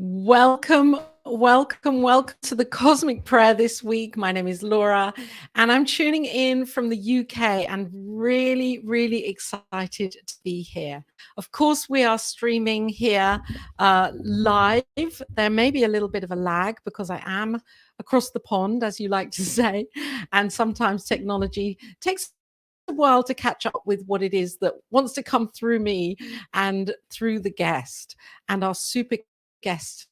Welcome, welcome to the Cosmic Prayer this week. My name is Laura, and I'm tuning in from the UK and really excited to be here. Of course, we are streaming here live. There may be a little bit of a lag because I am across the pond, as you like to say, and sometimes technology takes a while to catch up with what it is that wants to come through me and through the guest. And our super guest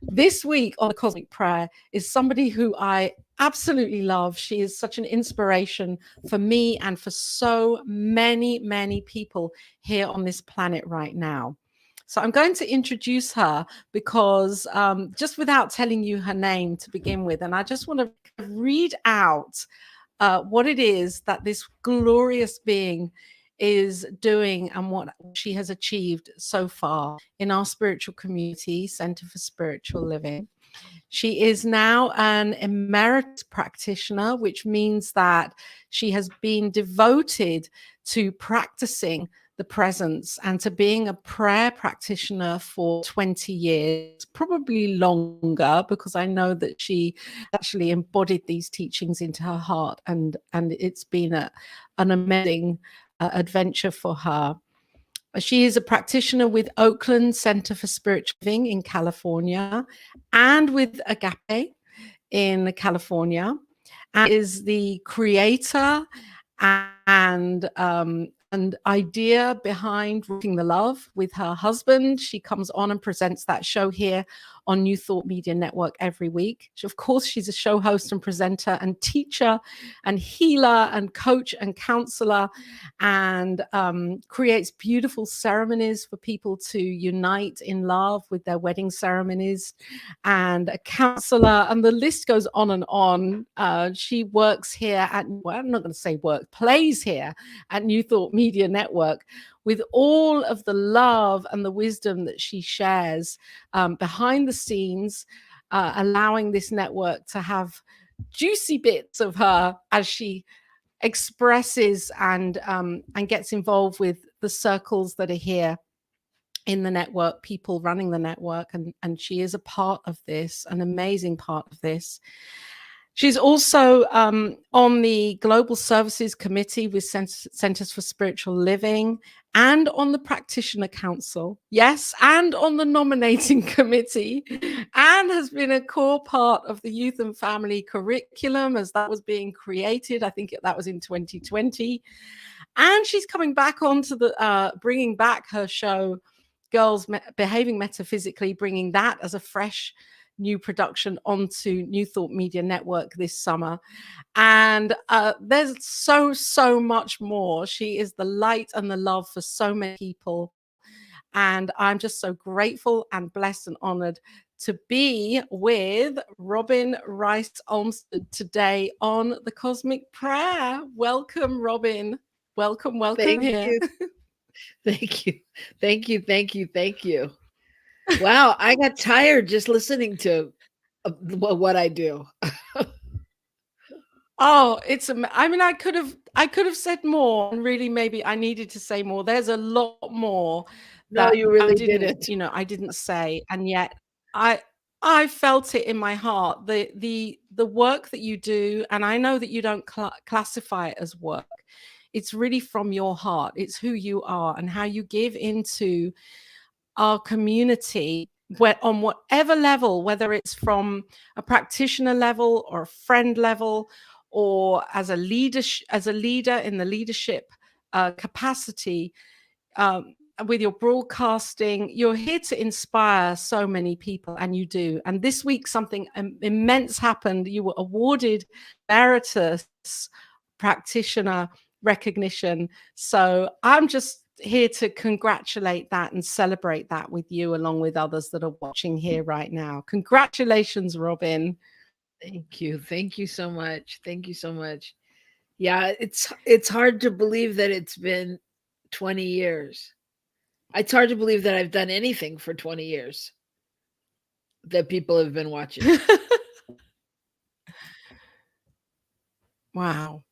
this week on the Cosmic Prayer is somebody who I absolutely love. She is such an inspiration for me and for so many people here on this planet right now. So I'm going to introduce her because just without telling you her name to begin with, and I just want to read out what it is that this glorious being is doing and what she has achieved so far in our spiritual community, Center for Spiritual Living. She is now an emeritus practitioner, which means that she has been devoted to practicing the presence and to being a prayer practitioner for 20 years, probably longer, because I know that she actually embodied these teachings into her heart, and it's been an amazing adventure for her. She is a practitioner with Oakland Center for Spiritual Living in California and with Agape in California, and is the creator and idea behind Rooting the Love with her husband. She comes on and presents that show here on New Thought Media Network every week. Of course, she's a show host and presenter and teacher and healer and coach and counselor, and creates beautiful ceremonies for people to unite in love with their wedding ceremonies, and a counselor, and the list goes on and on. She works here at, well, I'm not going to say work, plays here at New Thought Media Network with all of the love and the wisdom that she shares behind the scenes, allowing this network to have juicy bits of her as she expresses and gets involved with the circles that are here in the network, people running the network, and she is a part of this, an amazing part of this. She's also on the Global Services Committee with Centers for Spiritual Living, and on the Practitioner Council, yes, and on the nominating committee, and has been a core part of the youth and family curriculum as that was being created. I think that was in 2020. And she's coming back onto the, bringing back her show, Girls Behaving Metaphysically, bringing that as a fresh new production onto New Thought Media Network this summer. And there's so much more. She is the light and the love for so many people. And I'm just so grateful and blessed and honored to be with Robyn Rice Olmstead today on the Cosmic Prayer. Welcome, Robyn. Welcome Thank here. You. Thank you. Wow, I got tired just listening to what I do. Oh, I mean, I could have said more, and really maybe I needed to say more. There's a lot more No, that you really I didn't, didn't. I didn't say, and yet I felt it in my heart. The work that you do, and I know that you don't classify it as work. It's really from your heart. It's who you are and how you give into our community, on whatever level, whether it's from a practitioner level or a friend level, or as a leader in the leadership capacity, with your broadcasting. You're here to inspire so many people, and you do. And this week something immense happened. You were awarded Emeritus Practitioner recognition. So I'm just here to congratulate that and celebrate that with you, along with others that are watching here right now. Congratulations, Robyn. Thank you so much. Yeah, it's hard to believe that it's been 20 years. It's hard to believe that I've done anything for 20 years that people have been watching. Wow.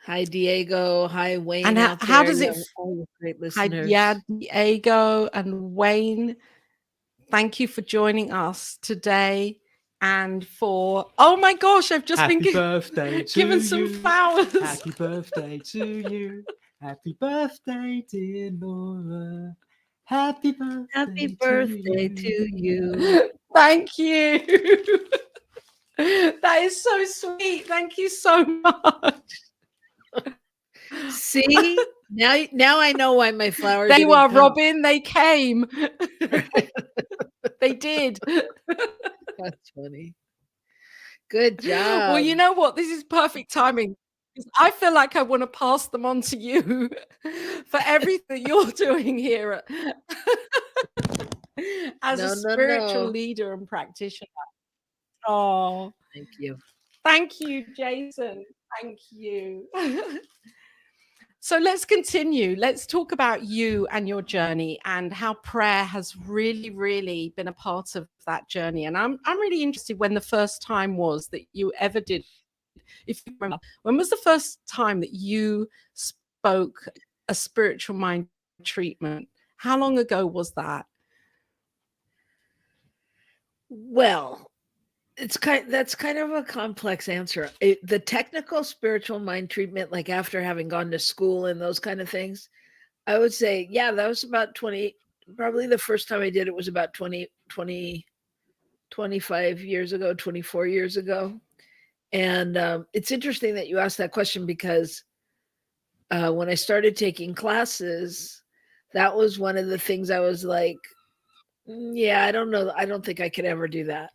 Hi, Diego. Hi, Wayne And out how there. does You it have all the great yeah, listeners. Diego and Wayne, thank you for joining us today. And for, oh my gosh, I've just been Happy birthday given to some you. flowers. Happy birthday to you. Happy birthday, dear Laura. Happy birthday Happy to birthday you. to you. Thank you. That is so sweet. Thank you so much. See? Now I know why my flowers They didn't were, come. Robyn. They came. They did. That's funny. Good Well, job. you know what? This is perfect timing. I feel like I want to pass them on to you for everything you're doing here as a No, no, spiritual no. leader and practitioner. Oh, Thank you. thank you, Jason. Thank you. So let's continue. Let's talk about you and your journey and how prayer has really, really been a part of that journey. And I'm really interested when the first time was that you ever did. If you remember, when was the first time that you spoke a spiritual mind treatment? How long ago was that? Well, that's kind of a complex answer. The technical spiritual mind treatment, like after having gone to school and those kind of things, I would say, yeah, that was about 20. Probably the first time I did it was about 25 years ago, 24 years ago. And it's interesting that you asked that question because when I started taking classes, that was one of the things I was like, yeah, I don't know. I don't think I could ever do that.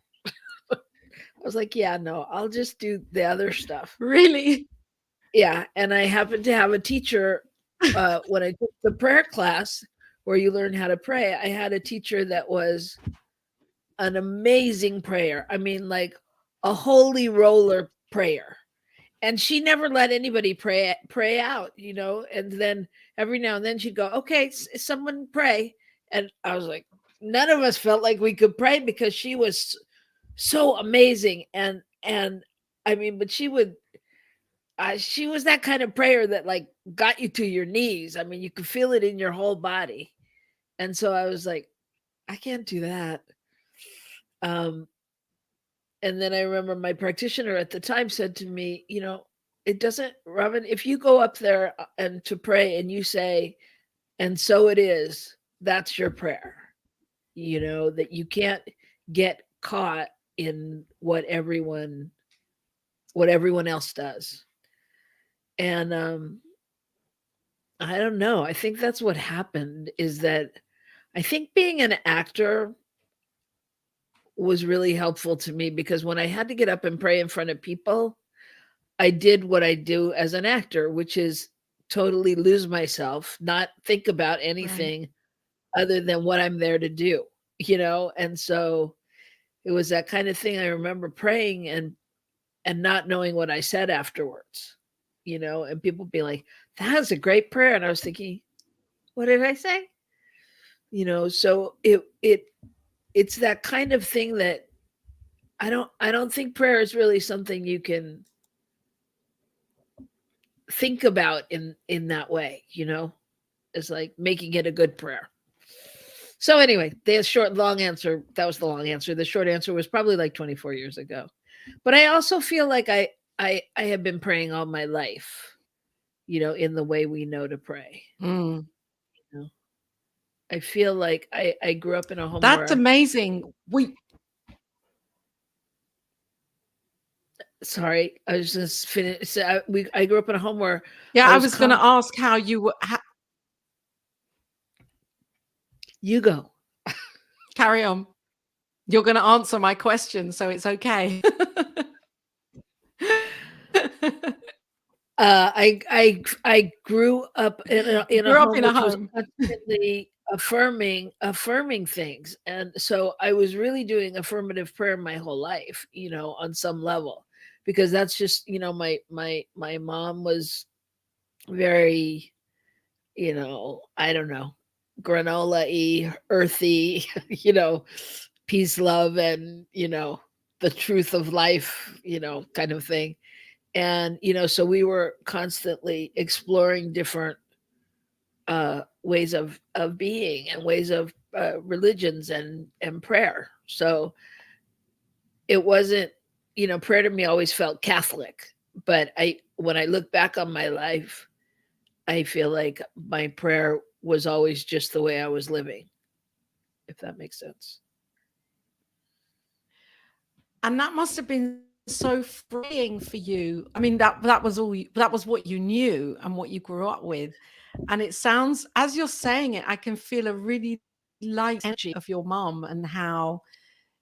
I was like, yeah, no, I'll just do the other stuff. Really? Yeah. And I happened to have a teacher when I took the prayer class where you learn how to pray. I had a teacher that was an amazing prayer. I mean, like a holy roller prayer. And she never let anybody pray out, you know. And then every now and then she'd go, "Okay, someone pray." And I was like, none of us felt like we could pray because she was so amazing. And I mean, but she was that kind of prayer that like got you to your knees. I mean, you could feel it in your whole body. And so I was like, I can't do that. Um, and then I remember my practitioner at the time said to me, you know, it doesn't, Robyn, if you go up there and to pray and you say, and so it is, that's your prayer, you know, that you can't get caught in what everyone else does. And I don't know. I think that's what happened is that I think being an actor was really helpful to me because when I had to get up and pray in front of people, I did what I do as an actor, which is totally lose myself, not think about Right. anything other than what I'm there to do, you know? And so it was that kind of thing. I remember praying and not knowing what I said afterwards, you know, and people be like, "That's a great prayer." And I was thinking, "What did I say?" You know, so it's that kind of thing that I don't think prayer is really something you can think about in that way, you know? It's like making it a good prayer. So anyway, the short long answer, that was the long answer. The short answer was probably like 24 years ago. But I also feel like I have been praying all my life, you know, in the way we know to pray. Mm. You know? I feel like I grew up in a home That's where amazing. sorry, I was just finished. So I grew up in a home where Yeah, I I was was going to ask how you were. you go. Carry on. You're going to answer my question, so it's okay. I grew up in a Grew up home in a which was home. constantly affirming things, and so I was really doing affirmative prayer my whole life, you know, on some level, because that's just, you know, my mom was very, you know, I don't know, granola-y, earthy, you know, peace, love, and you know, the truth of life, you know, kind of thing. And so we were constantly exploring different ways of being and ways of religions and prayer. So it wasn't, prayer to me always felt Catholic. But when I look back on my life, I feel like my prayer was always just the way I was living, if that makes sense. And that must have been so freeing for you. I mean, that was that was what you knew and what you grew up with. And it sounds, as you're saying it, I can feel a really light energy of your mom and how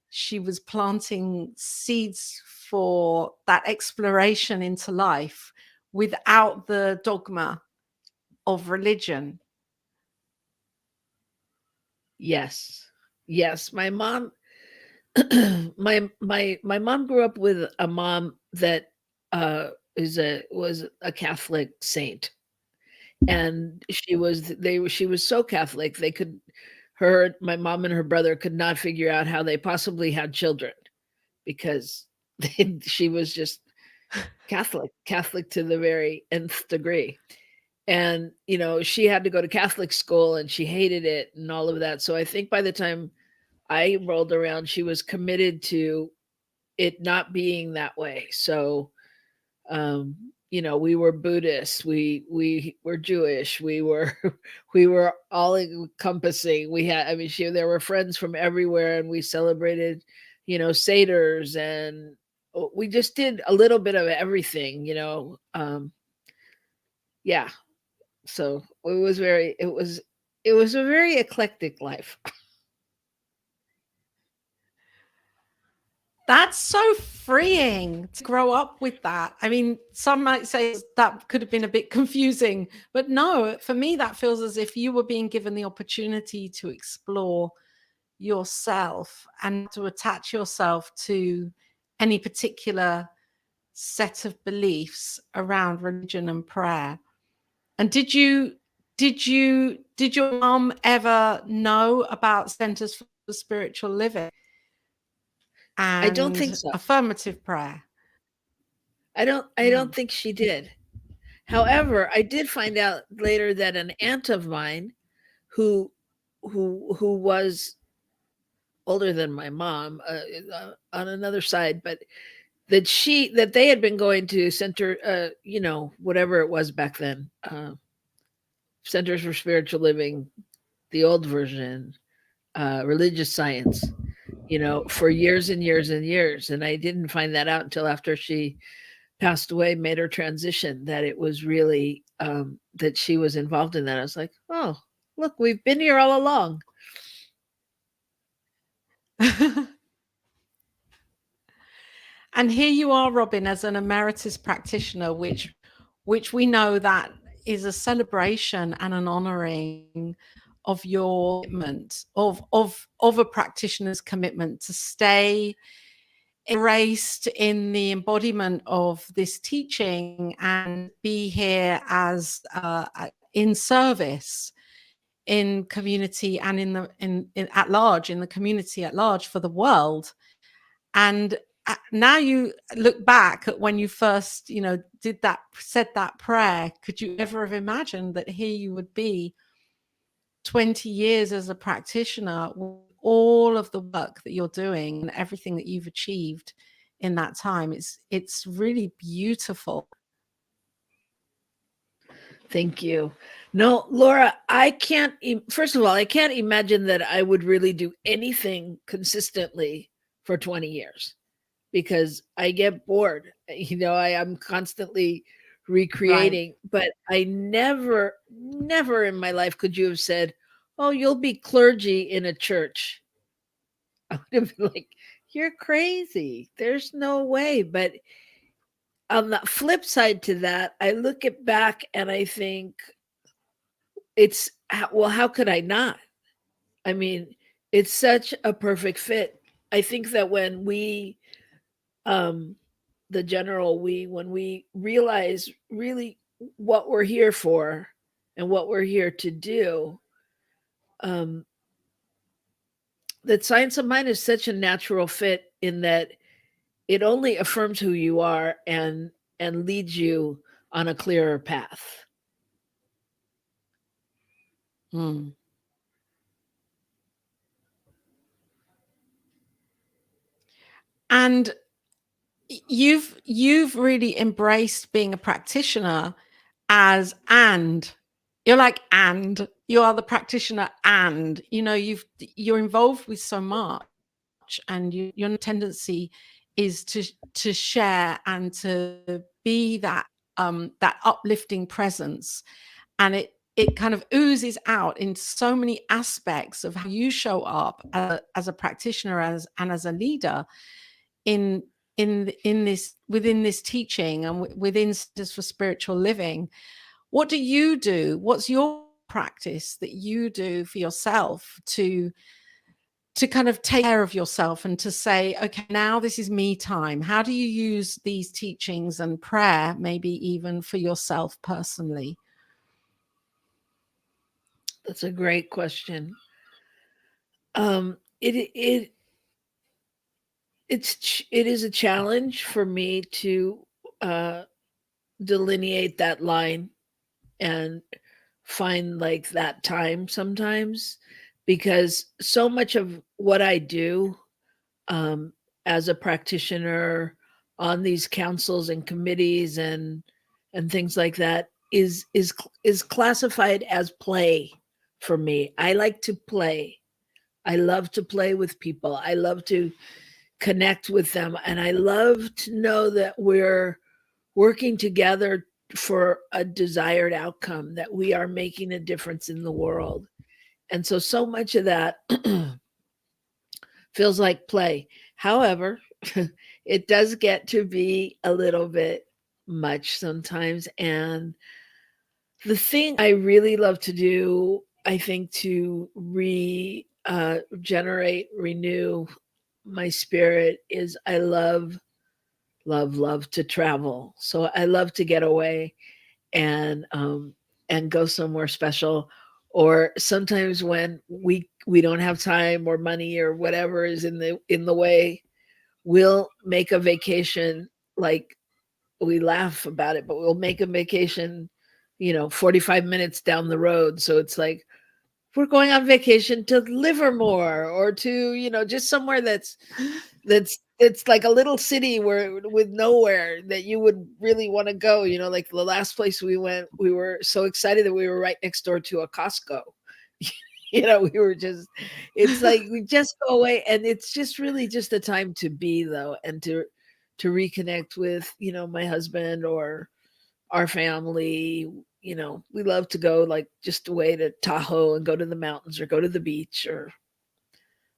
she was planting seeds for that exploration into life without the dogma of religion. Yes. Yes. My mom my mom grew up with a mom that was a Catholic saint. And she was so Catholic, they could her my mom and her brother could not figure out how they possibly had children because she was just Catholic to the very nth degree. And she had to go to Catholic school and she hated it and all of that. So I think by the time I rolled around, she was committed to it not being that way. So we were Buddhist, we were Jewish, we were we were all encompassing. We had, I mean, there were friends from everywhere, and we celebrated, seders, and we just did a little bit of everything. Yeah. So it was a very eclectic life. That's so freeing to grow up with that. I mean, some might say that could have been a bit confusing, but no, for me, that feels as if you were being given the opportunity to explore yourself and to attach yourself to any particular set of beliefs around religion and prayer. And did your mom ever know about Centers for Spiritual Living I don't think and so. affirmative prayer? I don't think she did. However, I did find out later that an aunt of mine who who was older than my mom, on another side, but that they had been going to center, whatever it was back then, Centers for Spiritual Living, the old version, religious science, for years and years and years. And I didn't find that out until after she passed away, made her transition, that it was really, that she was involved in that. I was like, oh, look, we've been here all along. And here you are, Robyn, as an emeritus practitioner, which we know that is a celebration and an honoring of your commitment, of a practitioner's commitment to stay embraced in the embodiment of this teaching and be here as in service in community and in at large, in the community at large, for the world. And now you look back at when you first, said that prayer, could you ever have imagined that here you would be 20 years as a practitioner with all of the work that you're doing and everything that you've achieved in that time? It's really beautiful. Thank you. No, Laura, first of all, I can't imagine that I would really do anything consistently for 20 years because I get bored. I am constantly recreating, but I never in my life could you have said, oh, you'll be clergy in a church. I would have been like, you're crazy. There's no way. But on the flip side to that, I look it back and I think well, how could I not? I mean, it's such a perfect fit. I think that when um, when we realize really what we're here for and what we're here to do, um, that Science of Mind is such a natural fit in that it only affirms who you are, and and leads you on a clearer path. Mm. And you've really embraced being a practitioner as and you're like, and you are the practitioner, and you're involved with so much, and your tendency is to share and to be that uplifting presence, and it kind of oozes out in so many aspects of how you show up as a practitioner and as a leader in this, within this teaching and within Centers for Spiritual Living. What do you do? What's your practice that you do for yourself to kind of take care of yourself and to say, okay, now this is me time? How do you use these teachings and prayer, maybe even for yourself personally? That's a great question. It it is a challenge for me to uh, delineate that line and find like that time sometimes, because so much of what I do um, as a practitioner on these councils and committees and things like that is classified as play for me. I like to play. I love to play with people. I love to connect with them, and I love to know that we're working together for a desired outcome, that we are making a difference in the world. And so much of that feels like play. However, it does get to be a little bit much sometimes. And the thing I really love to do, I think, to regenerate, renew my spirit is I love to travel. So I love to get away and go somewhere special. Or sometimes when we don't have time or money or whatever is in the way, we'll make a vacation. Like, we laugh about it, but we'll make a vacation, 45 minutes down the road. So it's like we're going on vacation to Livermore or to, just somewhere that's it's like a little city where with nowhere that you would really want to go. Like the last place we went, we were so excited that we were right next door to a Costco. We were just, it's like we just go away, and it's just really just a time to be, though, and to reconnect with, my husband or our family. We love to go like just away to Tahoe and go to the mountains or go to the beach. Or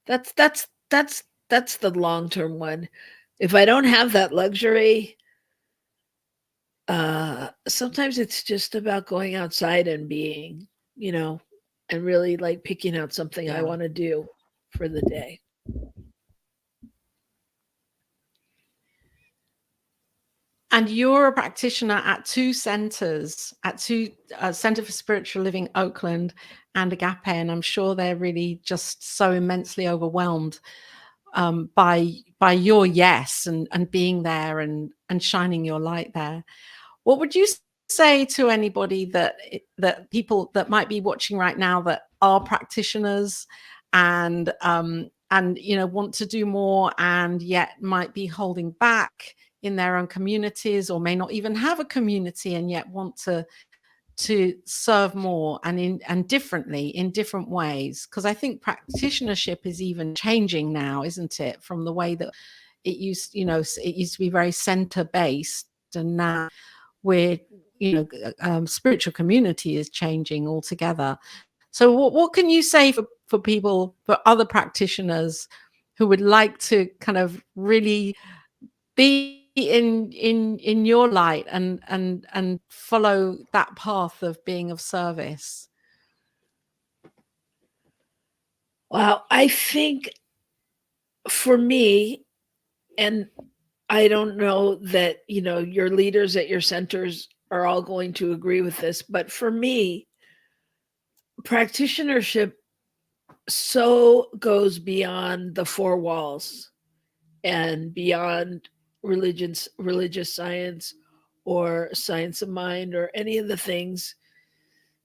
that's the long-term one. If I don't have that luxury, sometimes it's just about going outside and being, and really like picking out something I Yeah. want to do for the day. And you're a practitioner at two centers, at two Center for Spiritual Living Oakland and Agape, and I'm sure they're really just so immensely overwhelmed by your yes and being there and shining your light there. What would you say to anybody that people that might be watching right now that are practitioners and want to do more and yet might be holding back in their own communities, or may not even have a community and yet want to serve more and differently in different ways? Because I think practitionership is even changing now, isn't it, from the way that it used to be very center based, and now we're spiritual community is changing altogether. So what can you say for people, for other practitioners who would like to kind of really be in your light and follow that path of being of service? Wow, I think for me, and I don't know that, your leaders at your centers are all going to agree with this, but for me, practitionership so goes beyond the four walls and beyond religious science or science of mind or any of the things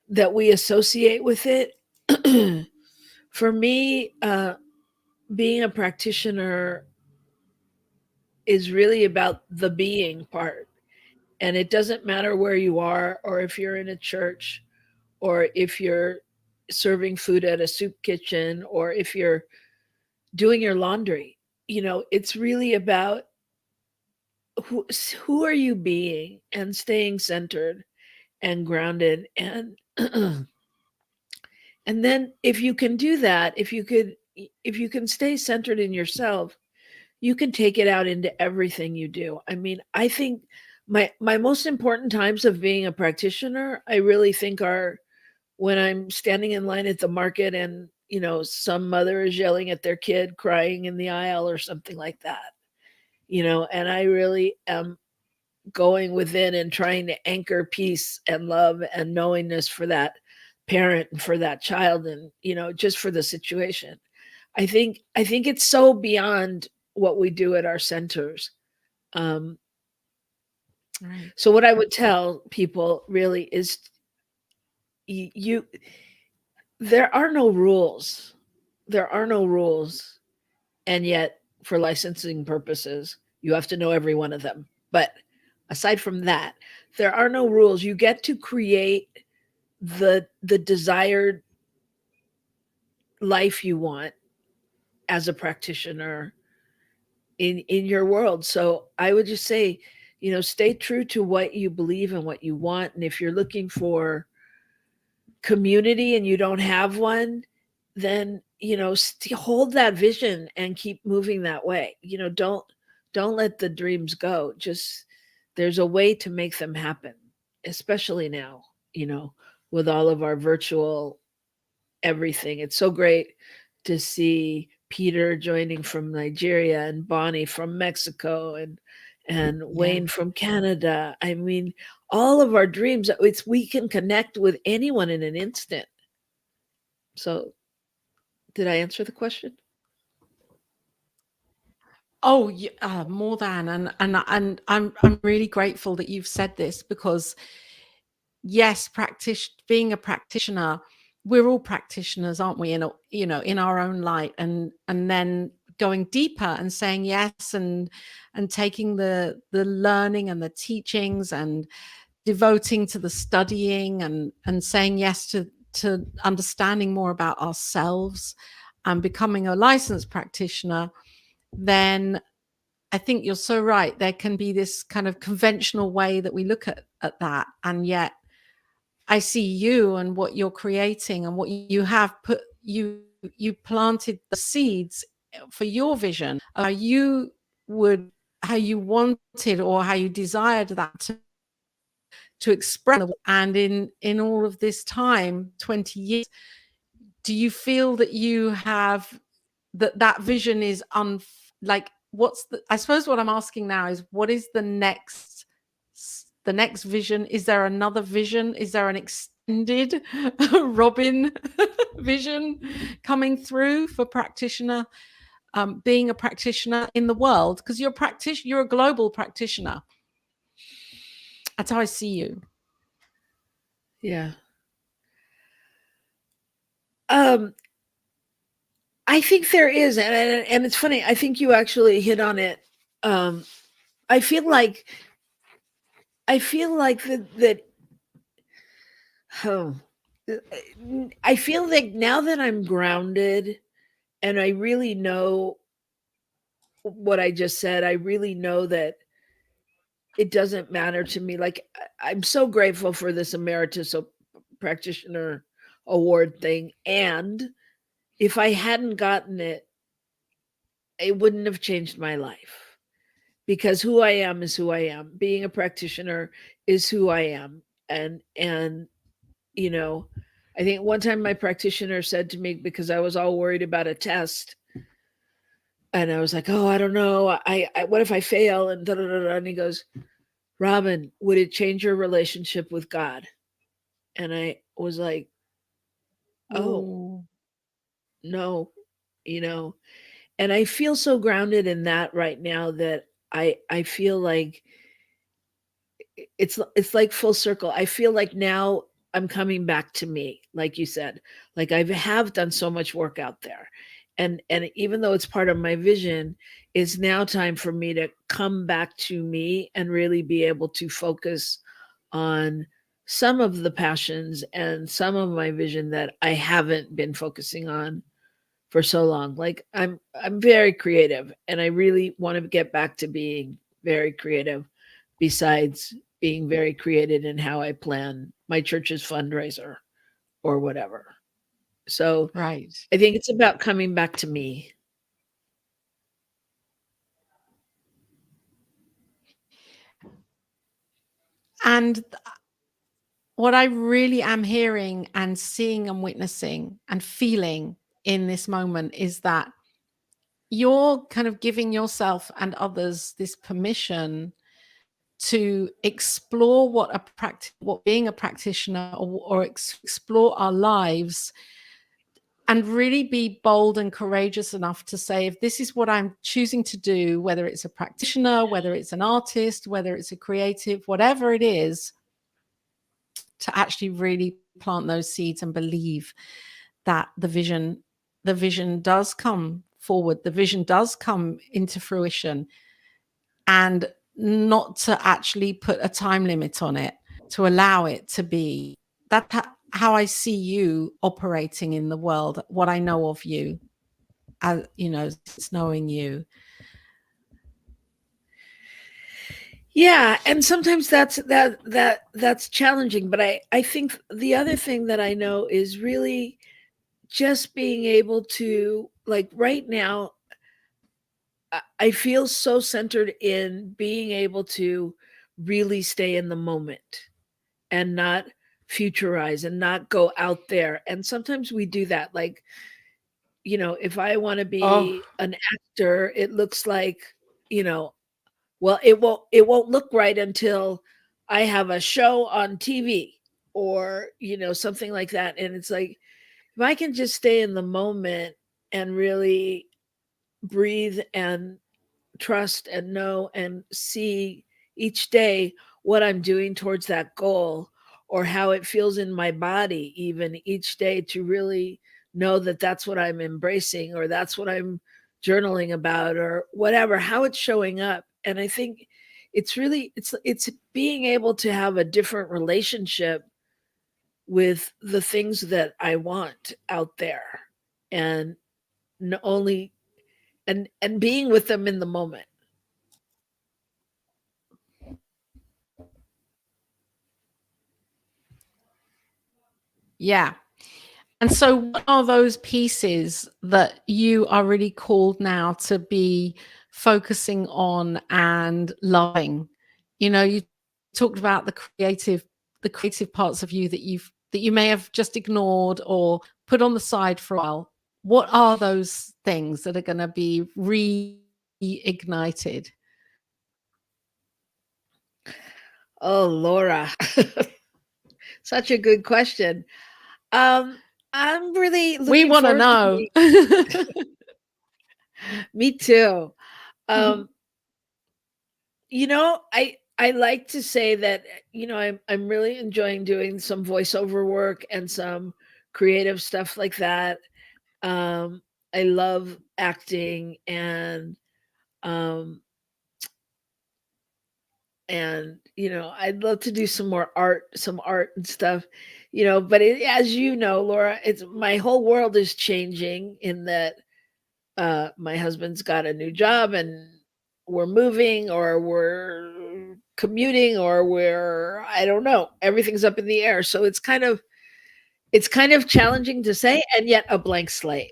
that we associate with it. For me, being a practitioner is really about the being part. And it doesn't matter where you are, or if you're in a church, or if you're serving food at a soup kitchen, or if you're doing your laundry. It's really about who are you being, and staying centered and grounded. And then if you can do that, if you can stay centered in yourself, you can take it out into everything you do. I mean, I think my most important times of being a practitioner, I really think, are when I'm standing in line at the market, and some mother is yelling at their kid crying in the aisle or something like that. And I really am going within and trying to anchor peace and love and knowingness for that parent and for that child, and just for the situation. I think it's so beyond what we do at our centers. um, Right. so what I would tell people really is, you there are no rules. There are no rules. And yet, for licensing purposes, you have to know every one of them. But aside from that, there are no rules. You get to create the desired life you want as a practitioner in your world. So I would just say, stay true to what you believe and what you want. And if you're looking for community and you don't have one, then hold that vision and keep moving that way. Don't let the dreams go. Just, there's a way to make them happen, especially now, with all of our virtual everything. It's so great to see Peter joining from Nigeria, and Bonnie from Mexico, and Yeah. Wayne from Canada. I mean, all of our dreams, it's we can connect with anyone in an instant. So, did I answer the question? Oh, more than, and I'm really grateful that you've said this, because yes, being a practitioner, we're all practitioners, aren't we? In our own light, and then going deeper and saying yes, and taking the learning and the teachings, and devoting to the studying, and saying yes to understanding more about ourselves, and becoming a licensed practitioner. Then I think you're so right. There can be this kind of conventional way that we look at that, and yet I see you and what you're creating, and what you have put, you planted the seeds for your vision of would how you wanted, or how you desired that to express. And in all of this time, 20 years, do you feel that you have that vision is like, what's the I suppose what I'm asking now is, what is the next vision? Is there another vision? Is there an extended Robyn vision coming through for practitioner, being a practitioner in the world? Because you're a global practitioner. That's how I see you. Yeah. Um, I think there is, and it's funny. I think you actually hit on it. Um, I feel like that. Oh, I feel like now that I'm grounded, and I really know what I just said, I really know that it doesn't matter to me. Like, I'm so grateful for this Emeritus Practitioner Award thing. And if I hadn't gotten it, it wouldn't have changed my life, because who I am is who I am. Being a practitioner is who I am. And you know, I think one time my practitioner said to me, because I was all worried about a test, and I was like, "Oh, I don't know. I what if I fail?" And da da da. And he goes, "Robyn, would it change your relationship with God?" And I was like, "Oh, Oh, no." You know, and I feel so grounded in that right now, that I feel like it's like full circle. I feel like now I'm coming back to me, like you said. Like I have done so much work out there. And even though it's part of my vision, it's now time for me to come back to me and really be able to focus on some of the passions and some of my vision that I haven't been focusing on for so long. Like I'm very creative and I really want to get back to being very creative, besides being very creative in how I plan my church's fundraiser or whatever. So Right. I think it's about coming back to me. And what I really am hearing and seeing and witnessing and feeling in this moment is that you're kind of giving yourself and others this permission to explore what being a practitioner or explore our lives, and really be bold and courageous enough to say, if this is what I'm choosing to do, whether it's a practitioner, whether it's an artist, whether it's a creative, whatever it is, to actually really plant those seeds and believe that the vision does come forward, the vision does come into fruition, and not to actually put a time limit on it, to allow it to be. That's how I see you operating in the world, what I know of you, as you know, since knowing you. Yeah, and sometimes that's challenging, but I think the other thing that I know is really just being able to, like, right now I feel so centered in being able to really stay in the moment and not futurize and not go out there. And sometimes we do that. Like, if I want to Oh, be an actor, it looks like, you know, well, it won't look right until I have a show on TV or, something like that. And it's like, if I can just stay in the moment and really breathe and trust and know and see each day what I'm doing towards that goal, or how it feels in my body, even each day, to really know that that's what I'm embracing, or that's what I'm journaling about, or whatever, how it's showing up. And I think it's being able to have a different relationship with the things that I want out there, and only and being with them in the moment. yeah. And so, what are those pieces that you are really called now to be focusing on and loving? You talked about the creative parts of you that you may have just ignored or put on the side for a while. What are those things that are going to be reignited? Oh, Laura. Such a good question. Um, I'm really We looking want to forward to know. being. Me too. Um, I like to say that, I'm really enjoying doing some voiceover work and some creative stuff like that. Um, I love acting, um I'd love to do some art and stuff, but as you know, Laura, it's my whole world is changing in that my husband's got a new job, and we're moving, or we're commuting, or I don't know, everything's up in the air. So it's kind of challenging to say, and yet a blank slate,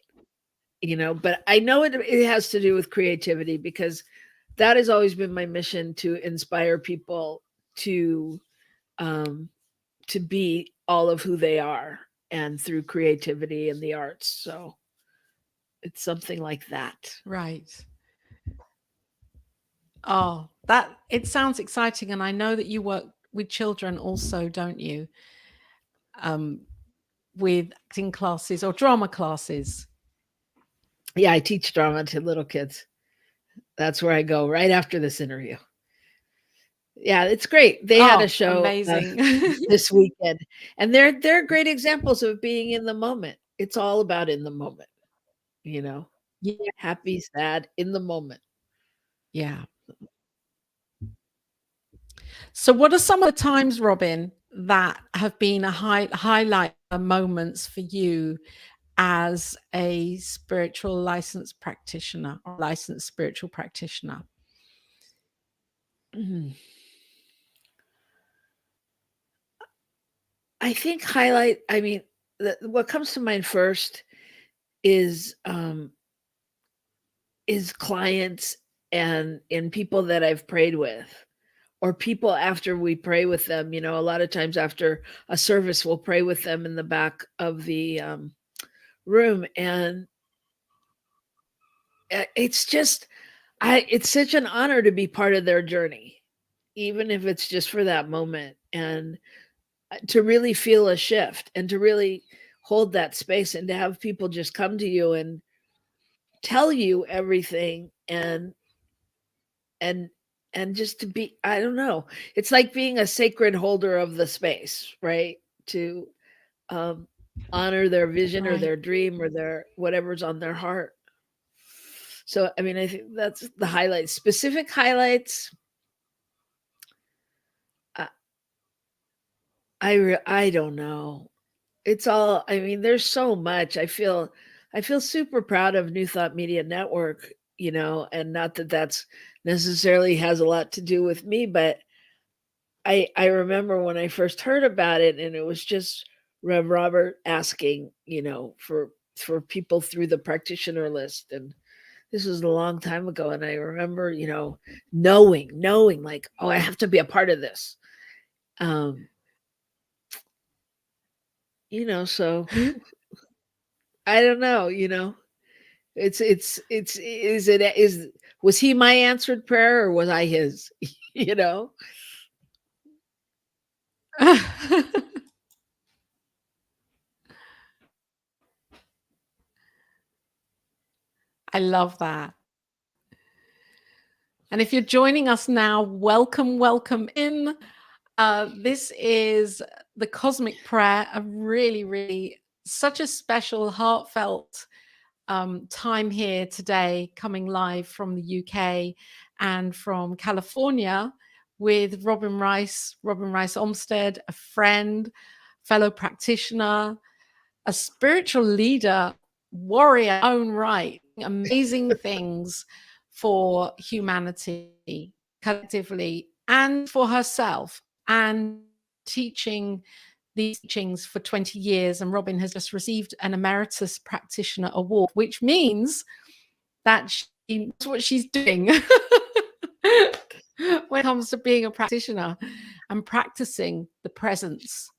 but I know it has to do with creativity, because that has always been my mission, to inspire people to um to be all of who they are, and through creativity and the arts. So it's something like that. Right. Oh, that it sounds exciting. And I know that you work with children also, don't you? Um, with acting classes or drama classes. Yeah, I teach drama to little kids. That's where I go right after this interview. Yeah, it's great. They had a Oh, show amazing. this weekend, and they're great examples of being in the moment. It's all about in the moment, you know, Yeah. happy, sad, in the moment. Yeah. So, what are some of the times, Robyn, that have been a highlight moments for you as a spiritual licensed practitioner or licensed spiritual practitioner? Mhm. I think highlight. I mean, what comes to mind first is clients and people that I've prayed with, or people after we pray with them. You know, a lot of times after a service, we'll pray with them in the back of the room, and it's just it's such an honor to be part of their journey, even if it's just for that moment, and to really feel a shift and to really hold that space and to have people just come to you and tell you everything, and and just to be, I don't know, it's like being a sacred holder of the space, right? To um honor their vision or Right. their dream or their whatever's on their heart. So I mean, I think that's the highlights. Specific highlights, I I don't know. It's all, I mean, there's so much. I feel super proud of New Thought Media Network, you know, and not that that's necessarily has a lot to do with me, but I remember when I first heard about it, and it was just Rev Robert asking, you know, for people through the practitioner list, and this was a long time ago, and I remember, you know, knowing like, oh, I have to be a part of this. Um, you know, so I don't know, you know. It's is it is was he my answered prayer or was I his? You know? I love that. And if you're joining us now, welcome, welcome in. This is the Cosmic Prayer, a really, really such a special, heartfelt time here today, coming live from the UK and from California with Robyn Rice Olmstead, a friend, fellow practitioner, a spiritual leader, warrior, own right, amazing things for humanity collectively and for herself, and teaching these teachings for 20 years. And Robyn has just received an Emeritus Practitioner Award, which means that she knows what she's doing when it comes to being a practitioner and practicing the presence.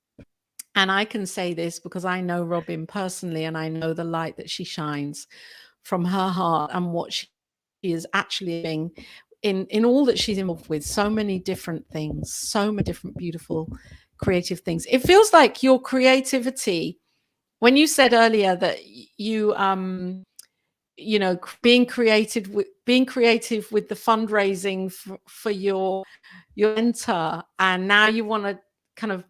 And I can say this because I know Robyn personally, and I know the light that she shines from her heart and what she is actually doing in all that she's involved with. So many different things, so many different beautiful creative things. It feels like your creativity, when you said earlier that you you know, being creative with the fundraising for your mentor, and now you want to kind of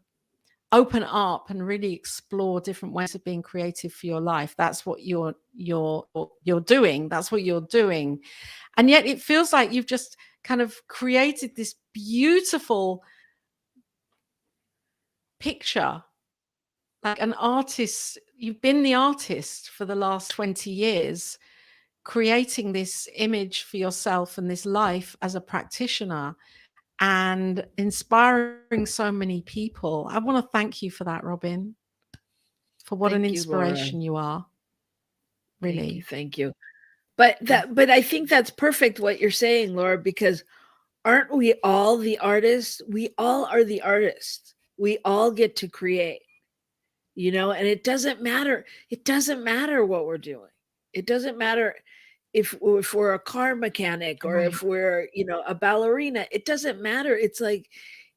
open up and really explore different ways of being creative for your life. That's what you're doing. That's what you're doing. And yet it feels like you've just kind of created this beautiful picture, like an artist. You've been the artist for the last 20 years, creating this image for yourself and this life as a practitioner and inspiring so many people. I want to thank you for that, Robyn, for what an Thank you, Laura. inspiration you are. Really. Thank you. But I think that's perfect what you're saying, Laura, because aren't we all the artists? We all are the artists. We all get to create, you know, and it doesn't matter. It doesn't matter what we're doing. It doesn't matter if we're a car mechanic or Right. if we're, you know, a ballerina. It doesn't matter. It's like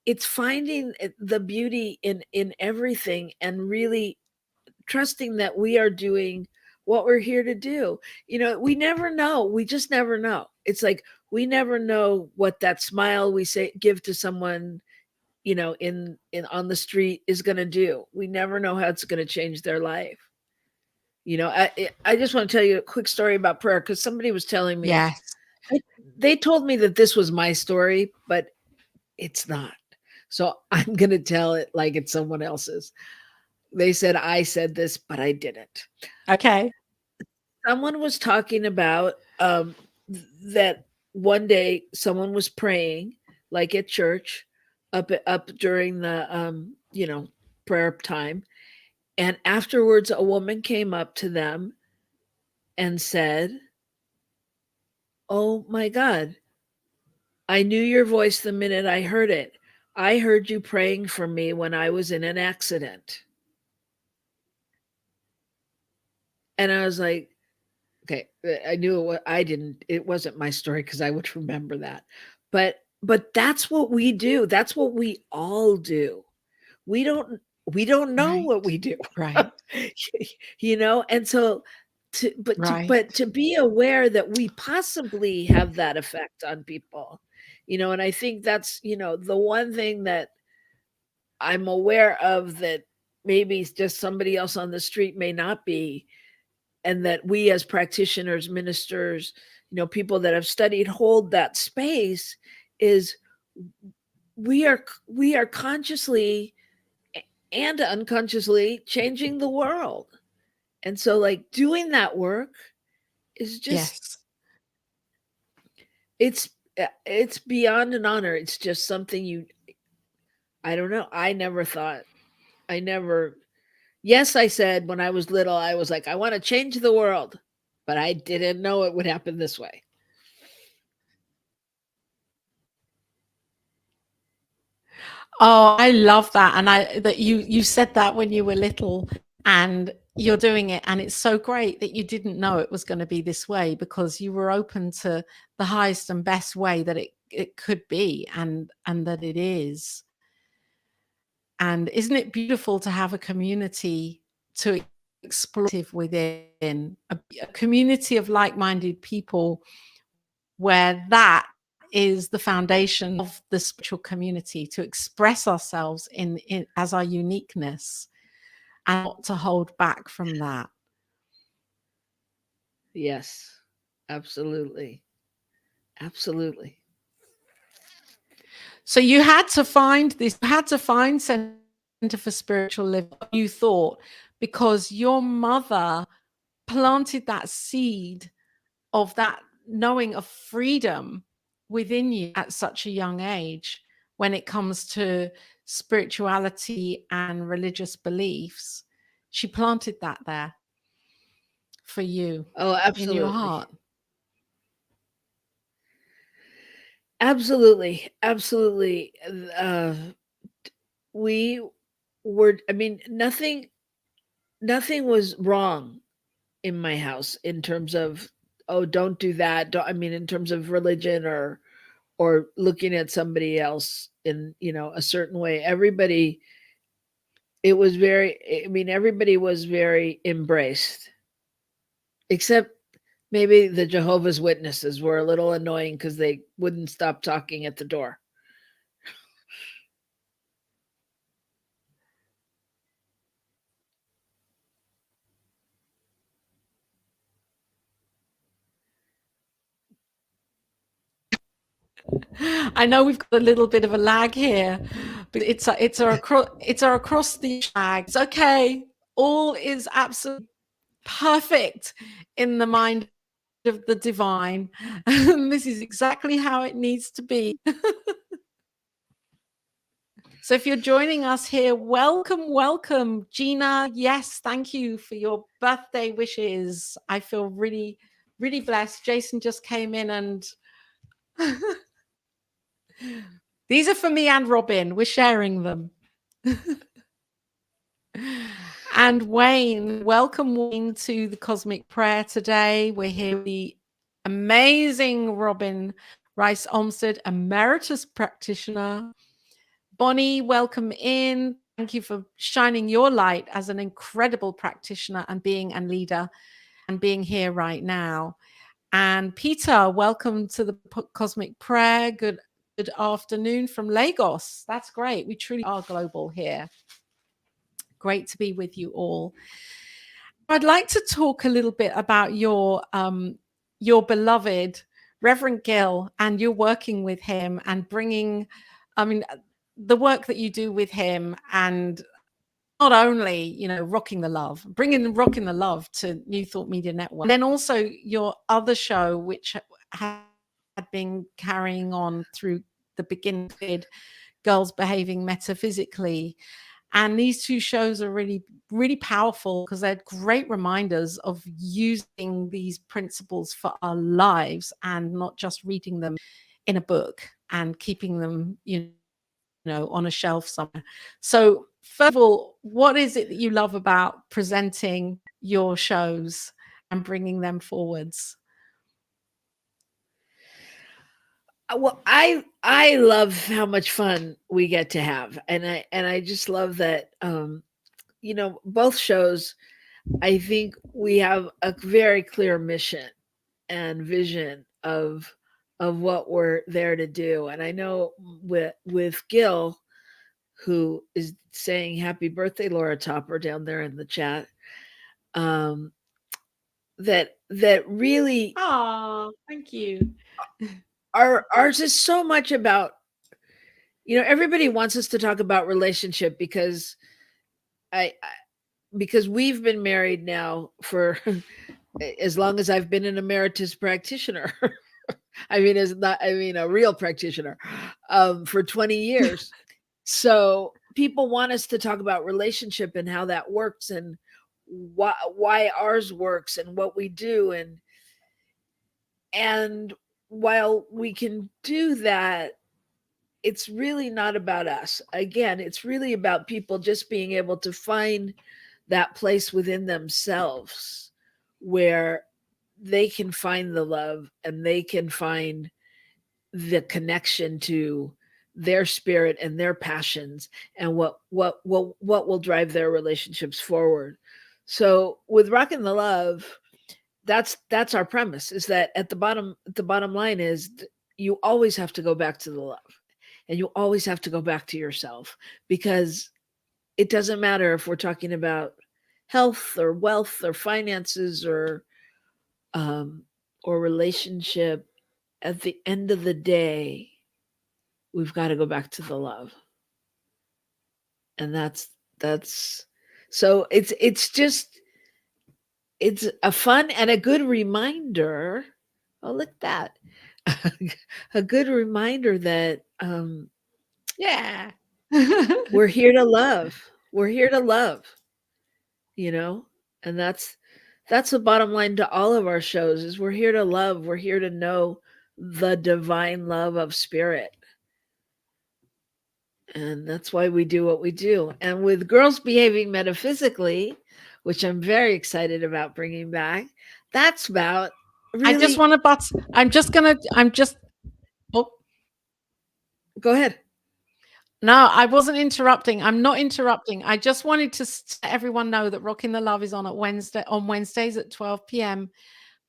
it's finding the beauty in everything and really trusting that we are doing what we're here to do. You know, we never know. We just never know. It's like we never know what that smile we say give to someone, in on the street is going to do. We never know how it's going to change their life. I just want to tell you a quick story about prayer, because somebody was telling me, Yes. they told me that this was my story, but it's not. So I'm going to tell it like it's someone else's. They said I said this, but I didn't. Okay. Someone was talking about that one day someone was praying, like at church, up during the prayer time, and afterwards a woman came up to them and said, "Oh my God, I knew your voice the minute I heard it. I heard you praying for me when I was in an accident." And I was like, okay, I knew it wasn't my story, because I would remember that. But that's what we do. That's what we all do. We don't know Right. what we do. Right. And so Right. but to be aware that we possibly have that effect on people. And I think that's, the one thing that I'm aware of, that maybe just somebody else on the street may not be, and that we as practitioners, ministers, people that have studied hold that space, is we are consciously and unconsciously changing the world. And so, like, doing that work is just, Yes. it's beyond an honor. It's just something I don't know. I never Yes, I said when I was little, I was like, I want to change the world, but I didn't know it would happen this way. Oh, I love that. And that you said that when you were little, and you're doing it. And it's so great that you didn't know it was going to be this way, because you were open to the highest and best way that it could be, and that it is. And isn't it beautiful to have a community to explore within, a community of like-minded people, where that is the foundation of the spiritual community, to express ourselves in as our uniqueness, and not to hold back from that. Yes, absolutely. Absolutely. So you had to find Center for Spiritual Living, you thought, because your mother planted that seed of that knowing of freedom within you at such a young age, when it comes to spirituality and religious beliefs. She planted that there for you, Oh, in your absolutely. heart. Absolutely. Absolutely. We I mean, nothing was wrong in my house in terms of, oh, don't do that. I mean, in terms of religion, or looking at somebody else in, a certain way. Everybody was very embraced, except maybe the Jehovah's Witnesses were a little annoying, because they wouldn't stop talking at the door. I know we've got a little bit of a lag here, but it's our across the lag. It's okay. All is absolutely perfect in the mind of the divine. And this is exactly how it needs to be. So if you're joining us here, welcome, welcome. Gina, yes, thank you for your birthday wishes. I feel really, really blessed. Jason just came in, and these are for me and Robyn. We're sharing them. And Wayne, welcome, Wayne, to the Cosmic Prayer today. We're here with the amazing Robyn Rice Olmstead, Emeritus Practitioner. Bonnie, welcome in. Thank you for shining your light as an incredible practitioner and leader, and being here right now. And Peter, welcome to the Cosmic Prayer. Good afternoon from Lagos. That's great. We truly are global here. Great to be with you all. I'd like to talk a little bit about your beloved Reverend Gill, and you're working with him and bringing, the work that you do with him, and not only, rocking the love to New Thought Media Network, and then also your other show, which had been carrying on through the beginning with Girls Behaving Metaphysically. And these two shows are really, really powerful because they're great reminders of using these principles for our lives and not just reading them in a book and keeping them, on a shelf somewhere. So first of all, what is it that you love about presenting your shows and bringing them forwards? Well, I love how much fun we get to have, and I just love that. Both shows, I think we have a very clear mission and vision of what we're there to do. And I know with Gil, who is saying happy birthday, Laura Topper, down there in the chat, that really, thank you. ours is so much about, everybody wants us to talk about relationship because because we've been married now for as long as I've been an emeritus practitioner. I mean, a real practitioner, for 20 years. So people want us to talk about relationship and how that works and why ours works and what we do. And while we can do that, it's really not about us. Again, it's really about people just being able to find that place within themselves where they can find the love and they can find the connection to their spirit and their passions and what will drive their relationships forward. So with Rockin' the Love, that's our premise, is that at the bottom line is you always have to go back to the love, and you always have to go back to yourself, because it doesn't matter if we're talking about health or wealth or finances or relationship. At the end of the day, we've got to go back to the love. And that's so it's just, it's a fun and a good reminder. Oh, look at that. A good reminder that Yeah. we're here to love. We're here to love, and that's the bottom line to all of our shows, is we're here to love. We're here to know the divine love of spirit. And that's why we do what we do. And with Girls Behaving Metaphysically, which I'm very excited about bringing back, that's about really... Oh, go ahead. No, I wasn't interrupting. I'm not interrupting. I just wanted to let everyone know that Rockin' the Love is on Wednesdays at 12 p.m.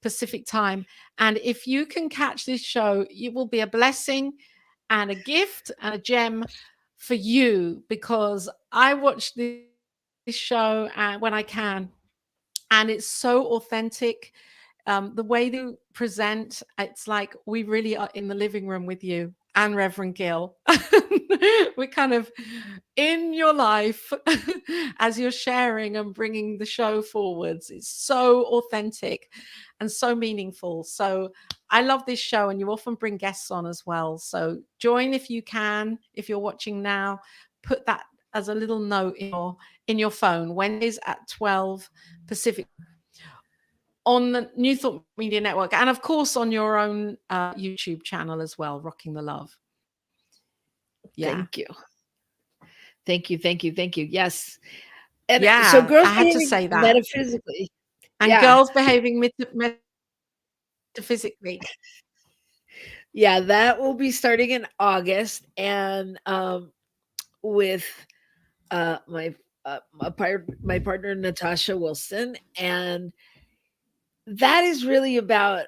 Pacific time. And if you can catch this show, it will be a blessing and a gift and a gem for you, because I watch this show when I can, and it's so authentic. The way they present, it's like we really are in the living room with you and Reverend Gill. We're kind of in your life as you're sharing and bringing the show forwards. It's so authentic and so meaningful. So I love this show, and you often bring guests on as well. So join if you can. If you're watching now, put that as a little note in your phone. Wednesdays at 12 Pacific on the New Thought Media Network, and of course on your own YouTube channel as well, Rocking the Love. Yeah. Thank you. Yes. And yeah, so Girls I had to Behaving say that. Metaphysically. And yeah. Girls Behaving Metaphysically. Yeah, that will be starting in August, and with my partner Natasha Wilson, and that is really about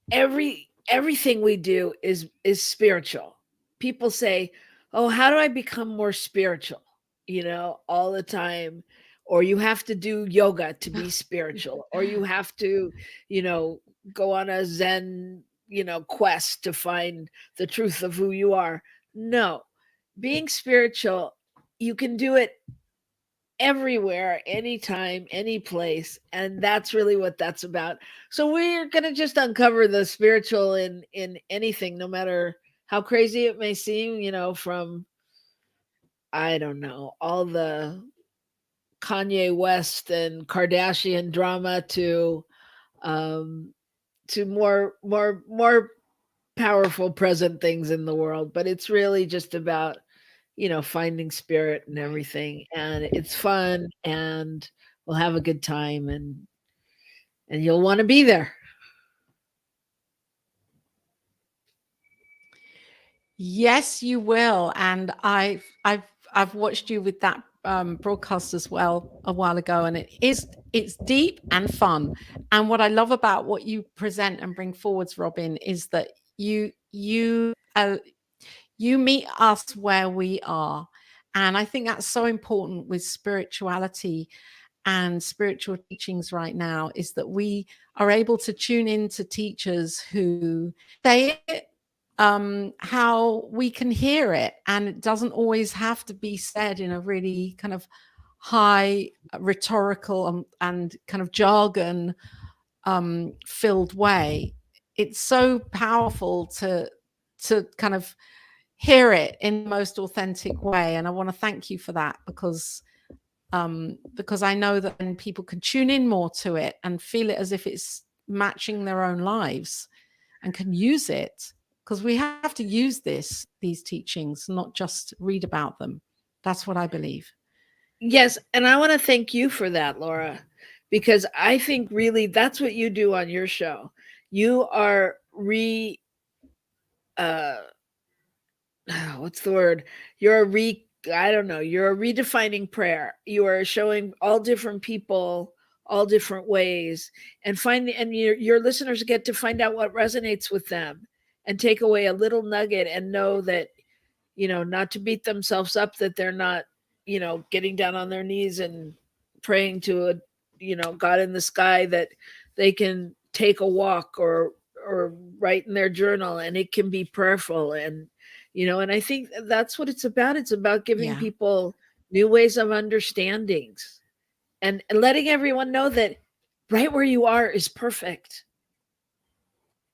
everything we do is spiritual. People say, "Oh, how do I become more spiritual?" All the time. Or you have to do yoga to be spiritual, or you have to, you know, go on a Zen, quest to find the truth of who you are. No. Being spiritual, you can do it everywhere, anytime, any place, and that's really what that's about. So we're going to just uncover the spiritual in anything, no matter how crazy it may seem, from, I don't know, all the Kanye West and Kardashian drama um to more powerful present things in the world. But it's really just about, finding spirit and everything. And it's fun, and we'll have a good time, and you'll want to be there. Yes, you will. And I've watched you with that broadcast as well a while ago, and it's deep and fun. And what I love about what you present and bring forwards, Robyn, is that you meet us where we are. And I think that's so important with spirituality and spiritual teachings right now, is that we are able to tune in to teachers who say it how we can hear it, and it doesn't always have to be said in a really kind of high rhetorical and kind of jargon filled way. It's so powerful to kind of hear it in the most authentic way, and I want to thank you for that, because I know that then people can tune in more to it and feel it as if it's matching their own lives and can use it, because we have to use these teachings, not just read about them. That's what I believe. Yes, and I want to thank you for that, Laura, because I think really that's what you do on your show. You are uh what's the word? You're a re I don't know, you're a redefining prayer. You are showing all different people all different ways, and your listeners get to find out what resonates with them, and take away a little nugget, and know that, not to beat themselves up that they're not, getting down on their knees and praying to a, God in the sky, that they can take a walk, or write in their journal, and it can be prayerful. And I think that's what it's about. It's about giving Yeah. people new ways of understandings, and letting everyone know that right where you are is perfect,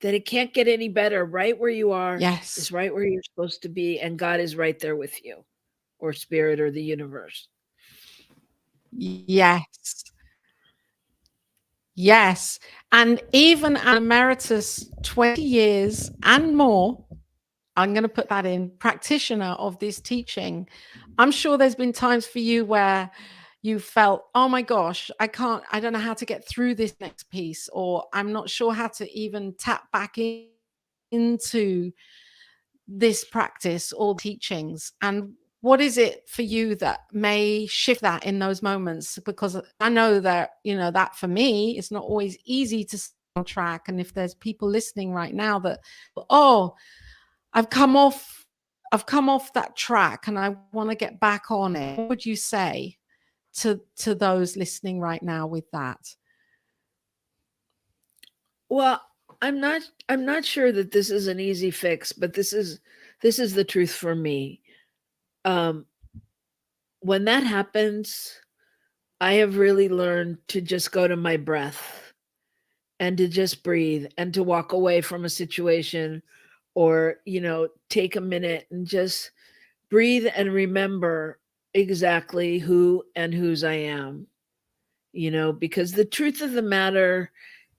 that it can't get any better. Right where you are is Yes. right where you're supposed to be, and God is right there with you, or spirit, or the universe. Yes. Yes. And even an emeritus 20 years and more, I'm going to put that in, practitioner of this teaching, I'm sure there's been times for you where you felt, oh my gosh, I don't know how to get through this next piece, or I'm not sure how to even tap back into this practice or teachings. And what is it for you that may shift that in those moments? Because I know that, that for me, it's not always easy to stay on track. And if there's people listening right now that, oh, I've come off that track and I want to get back on it, what would you say to those listening right now with that? Well, I'm not sure that this is an easy fix, but this is the truth for me. Um when that happens, I have really learned to just go to my breath, and to just breathe, and to walk away from a situation, or, take a minute and just breathe, and remember exactly who and whose I am. Because the truth of the matter,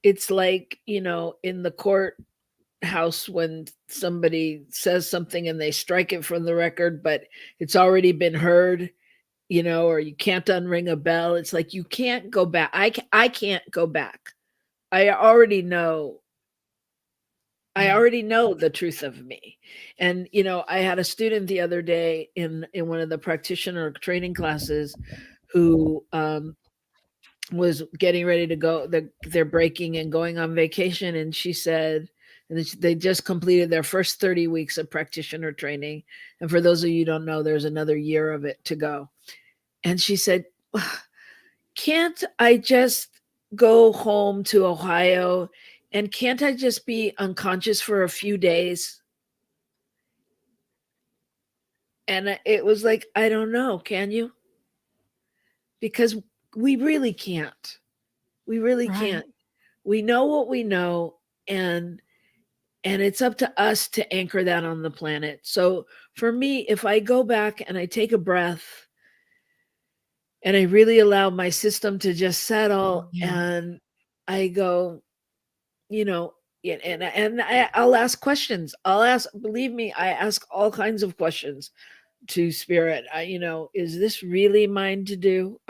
it's like, in the courthouse, when somebody says something and they strike it from the record, but it's already been heard, or you can't unring a bell. It's like you can't go back. I can't go back. I already know. I already know the truth of me. And I had a student the other day in one of the practitioner training classes, who was getting ready to go. They're breaking and going on vacation, and she said, And they just completed their first 30 weeks of practitioner training. And for those of you who don't know, there's another year of it to go. And she said, can't I just go home to Ohio, and can't I just be unconscious for a few days? And it was like, I don't know, can you? Because we really can't. We really can't. We know what we know, and it's up to us to anchor that on the planet. So for me, if I go back and I take a breath and I really allow my system to just settle, and I go, I'll ask questions. Believe me, I ask all kinds of questions to spirit. Is this really mine to do?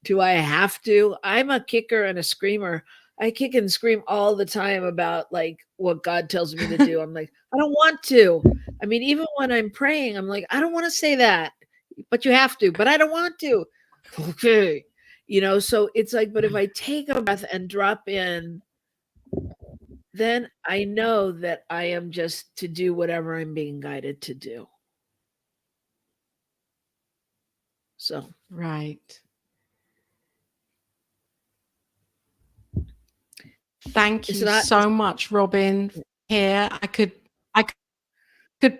Do I have to? I'm a kicker and a screamer. I kick and scream all the time about like what God tells me to do. I'm like, I don't want to. I mean, even when I'm praying, I'm like, I don't want to say that, but you have to, but I don't want to. Okay. So it's like, but if I take a breath and drop in, then I know that I am just to do whatever I'm being guided to do. So, right. Thank you so much, Robyn. Here, I could put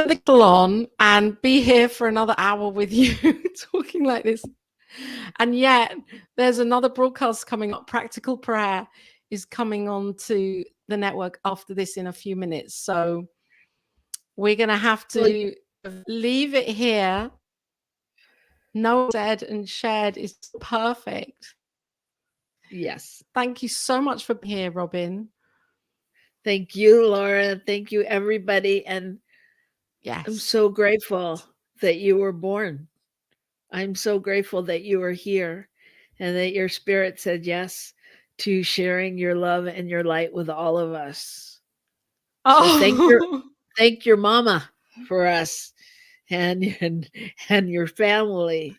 the kettle on and be here for another hour with you talking like this. And yet there's another broadcast coming up. Practical Prayer is coming on to the network after this in a few minutes. So we're going to have to leave it here. No said and shared is perfect. Yes. Thank you so much for being here, Robyn. Thank you, Laura. Thank you, everybody. And yes, I'm so grateful that you were born. I'm so grateful that you are here and that your spirit said yes to sharing your love and your light with all of us. So thank your mama for us and your family,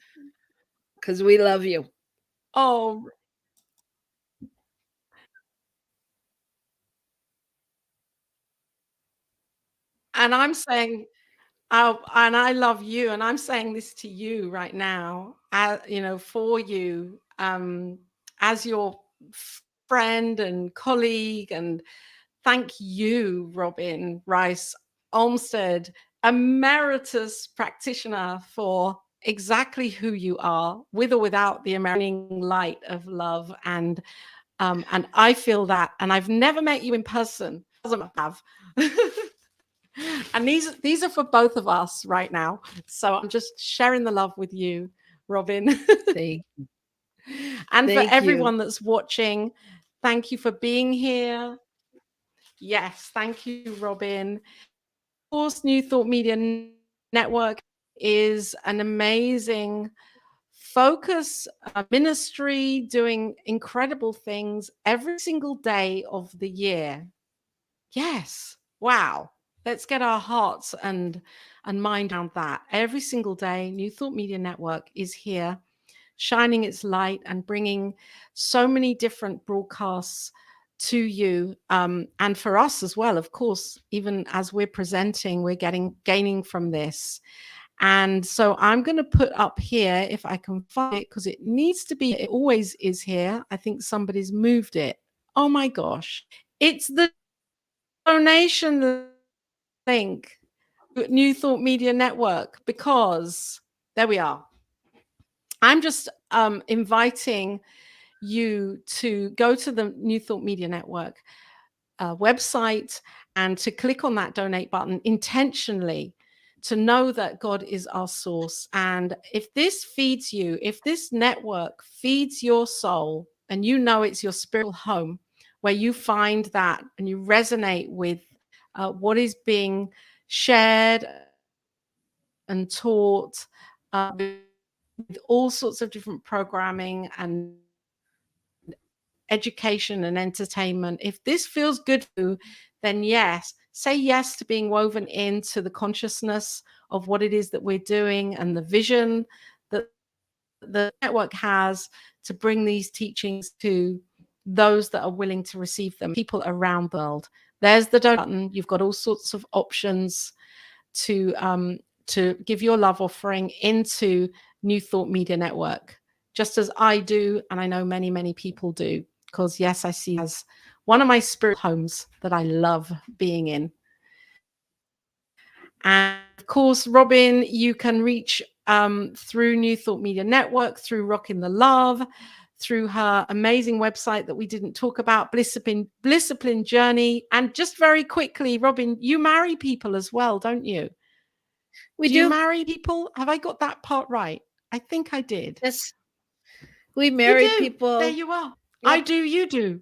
because we love you. Oh, and I'm saying, and I love you, and I'm saying this to you right now, for you, as your friend and colleague, and thank you, Robyn Rice Olmstead, Emeritus Practitioner, for exactly who you are, with or without the American light of love. And I feel that, and I've never met you in person. Doesn't have. And these are for both of us right now. So I'm just sharing the love with you, Robyn. Thank you. And for everyone that's watching, thank you for being here. Yes, thank you, Robyn. Of course, New Thought Media Network is an amazing focus ministry doing incredible things every single day of the year. Yes. Wow. Let's get our hearts and mind around that. Every single day, New Thought Media Network is here, shining its light and bringing so many different broadcasts to you, and for us as well. Of course, even as we're presenting, we're gaining from this. And so I'm going to put up here, if I can find it, because it needs to be, it always is here. I think somebody's moved it. Oh my gosh. It's the donation link to New Thought Media Network, because there we are. I'm just inviting you to go to the New Thought Media Network website and to click on that donate button intentionally, to know that God is our source. And if this feeds you, if this network feeds your soul, and you know it's your spiritual home, where you find that and you resonate with what is being shared and taught, with all sorts of different programming and education and entertainment. If this feels good for you, then yes, say yes to being woven into the consciousness of what it is that we're doing and the vision that the network has to bring these teachings to those that are willing to receive them, people around the world. There's the donate button. You've got all sorts of options to give your love offering into New Thought Media Network, just as I do, and I know many, many people do, because yes, I see it as one of my spirit homes that I love being in. And of course, Robyn, you can reach through New Thought Media Network, through Rockin' the Love, through her amazing website that we didn't talk about, Blisscipline Journey. And just very quickly, Robyn, you marry people as well, don't you? We Do you marry people? Have I got that part right? I think I did. Yes. We marry people. There you are. Yep. I do, you do.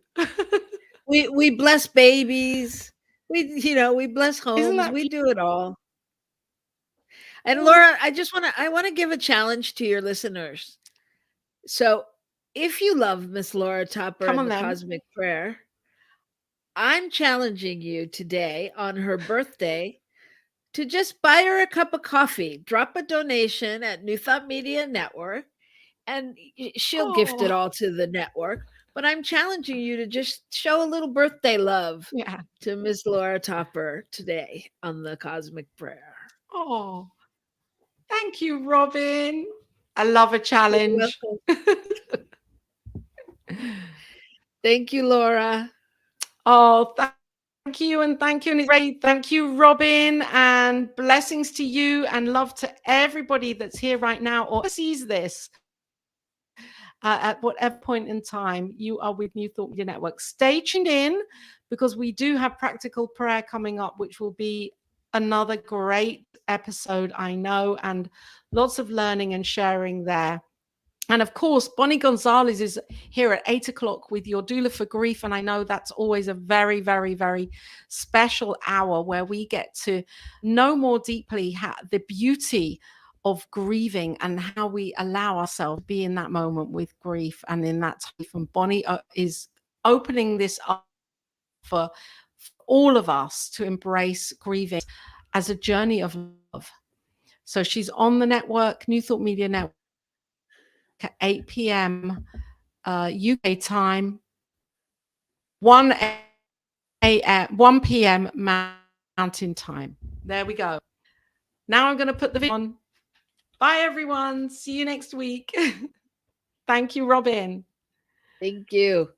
we bless babies. We bless homes. We do it all. And Laura, I want to give a challenge to your listeners. So if you love Miss Laura Topper and the Cosmic Prayer, I'm challenging you today on her birthday to just buy her a cup of coffee, drop a donation at New Thought Media Network, and she'll gift it all to the network. But I'm challenging you to just show a little birthday love to Miss Laura Topper today on the Cosmic Prayer. Oh, thank you, Robyn. I love a challenge. Thank you, Laura. Oh, thank you. And thank you. And it's great. Thank you, Robyn. And blessings to you and love to everybody that's here right now or sees this. At whatever point in time you are with New Thought Media Network. Stay tuned in because we do have practical prayer coming up, which will be another great episode, I know, and lots of learning and sharing there. And of course, Bonnie Gonzalez is here at 8 o'clock with your doula for grief. And I know that's always a very, very, very special hour where we get to know more deeply the beauty of grieving and how we allow ourselves to be in that moment with grief and in that time. And Bonnie is opening this up for all of us to embrace grieving as a journey of love. So she's on the network, New Thought Media Network, at 8 p.m. UK time, 1 p.m. Mountain time. There we go. Now I'm going to put the video on. Bye, everyone. See you next week. Thank you, Robyn. Thank you.